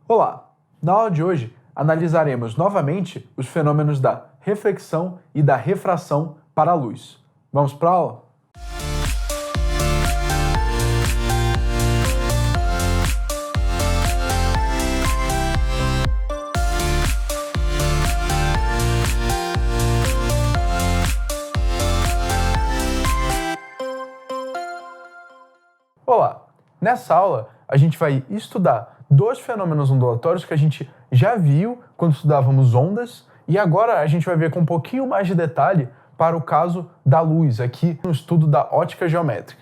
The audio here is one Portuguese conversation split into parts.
Olá! Na aula de hoje, analisaremos novamente os fenômenos da reflexão e da refração para a luz. Vamos para a aula? Olá! Nessa aula, a gente vai estudar dois fenômenos ondulatórios que a gente já viu quando estudávamos ondas e agora a gente vai ver com um pouquinho mais de detalhe para o caso da luz, aqui no estudo da ótica geométrica.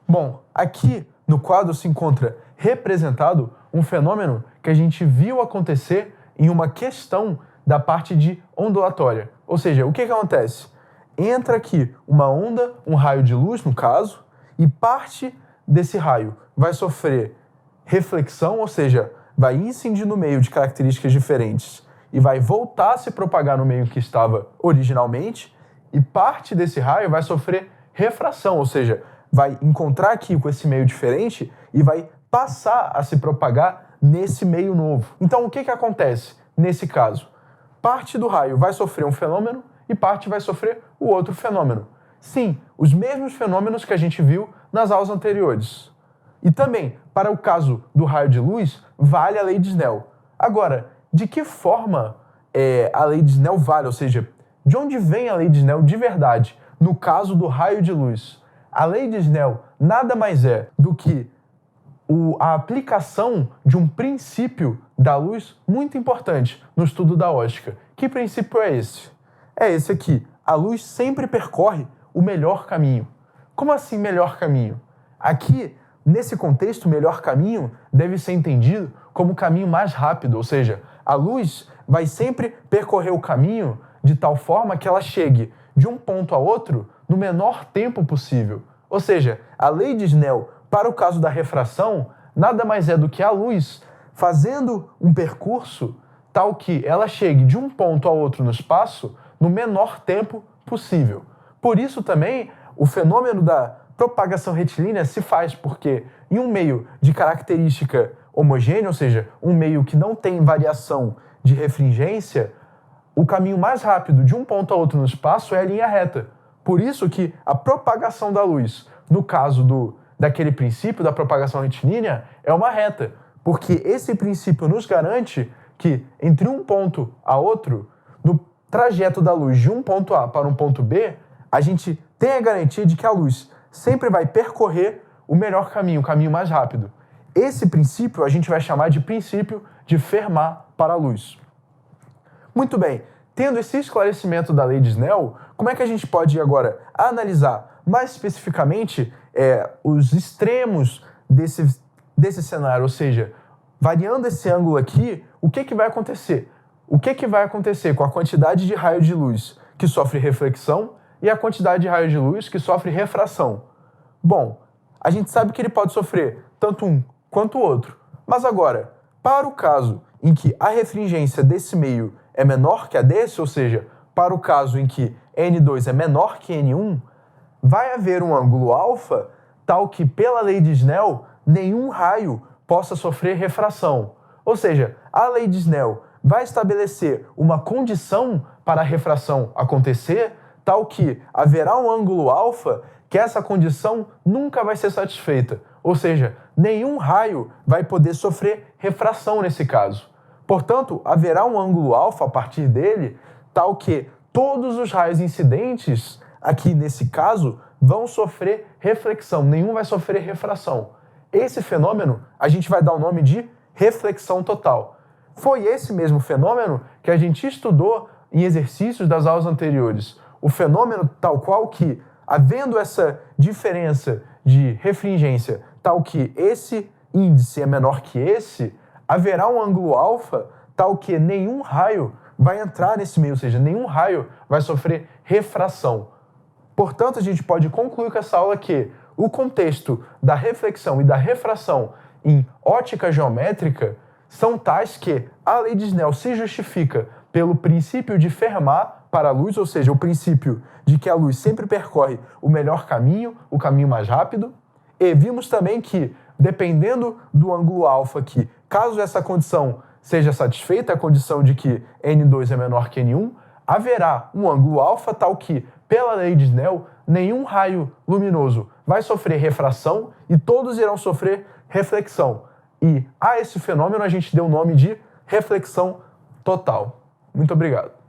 Bom, aqui no quadro se encontra representado um fenômeno que a gente viu acontecer em uma questão da parte de ondulatória. Ou seja, o que acontece? Entra aqui uma onda, um raio de luz no caso, e parte desse raio vai sofrer reflexão, ou seja, vai incidir no meio de características diferentes e vai voltar a se propagar no meio que estava originalmente, e parte desse raio vai sofrer refração, ou seja, vai encontrar aqui com esse meio diferente e vai passar a se propagar nesse meio novo. Então, o que acontece nesse caso? Parte do raio vai sofrer um fenômeno e parte vai sofrer o outro fenômeno. Sim, os mesmos fenômenos que a gente viu nas aulas anteriores. E também, para o caso do raio de luz, vale a lei de Snell. Agora, de que forma a lei de Snell vale? Ou seja, de onde vem a lei de Snell de verdade? No caso do raio de luz, a lei de Snell nada mais é do que a aplicação de um princípio da luz muito importante no estudo da ótica. Que princípio é esse? É esse aqui. A luz sempre percorre o melhor caminho. Como assim melhor caminho? Aqui, nesse contexto, o melhor caminho deve ser entendido como o caminho mais rápido, ou seja, a luz vai sempre percorrer o caminho de tal forma que ela chegue de um ponto a outro no menor tempo possível. Ou seja, a lei de Snell, para o caso da refração, nada mais é do que a luz fazendo um percurso tal que ela chegue de um ponto a outro no espaço no menor tempo possível. Por isso também o fenômeno da propagação retilínea se faz porque em um meio de característica homogênea, ou seja, um meio que não tem variação de refringência, o caminho mais rápido de um ponto a outro no espaço é a linha reta. Por isso que a propagação da luz, no caso daquele princípio da propagação retilínea, é uma reta, porque esse princípio nos garante que entre um ponto a outro, no trajeto da luz de um ponto A para um ponto B, a gente tem a garantia de que a luz sempre vai percorrer o melhor caminho, o caminho mais rápido. Esse princípio a gente vai chamar de princípio de Fermat para a luz. Muito bem, tendo esse esclarecimento da lei de Snell, como é que a gente pode agora analisar mais especificamente os extremos desse cenário, ou seja, variando esse ângulo aqui, o que vai acontecer? O que vai acontecer com a quantidade de raio de luz que sofre reflexão e a quantidade de raio de luz que sofre refração? Bom, a gente sabe que ele pode sofrer tanto um quanto o outro. Mas agora, para o caso em que a refringência desse meio é menor que a desse, ou seja, para o caso em que N2 é menor que N1, vai haver um ângulo alfa tal que, pela lei de Snell, nenhum raio possa sofrer refração. Ou seja, a lei de Snell vai estabelecer uma condição para a refração acontecer tal que haverá um ângulo alfa que essa condição nunca vai ser satisfeita. Ou seja, nenhum raio vai poder sofrer refração nesse caso. Portanto, haverá um ângulo alfa a partir dele tal que todos os raios incidentes, aqui nesse caso, vão sofrer reflexão, nenhum vai sofrer refração. Esse fenômeno a gente vai dar o nome de reflexão total. Foi esse mesmo fenômeno que a gente estudou em exercícios das aulas anteriores. O fenômeno tal qual que, havendo essa diferença de refringência tal que esse índice é menor que esse, haverá um ângulo alfa tal que nenhum raio vai entrar nesse meio, ou seja, nenhum raio vai sofrer refração. Portanto, a gente pode concluir com essa aula que o contexto da reflexão e da refração em ótica geométrica são tais que a lei de Snell se justifica pelo princípio de Fermat para a luz, ou seja, o princípio de que a luz sempre percorre o melhor caminho, o caminho mais rápido. E vimos também que, dependendo do ângulo alfa aqui Caso essa condição seja satisfeita, a condição de que N2 é menor que N1, haverá um ângulo alfa tal que, pela lei de Snell, nenhum raio luminoso vai sofrer refração e todos irão sofrer reflexão. E a esse fenômeno a gente deu o nome de reflexão total. Muito obrigado.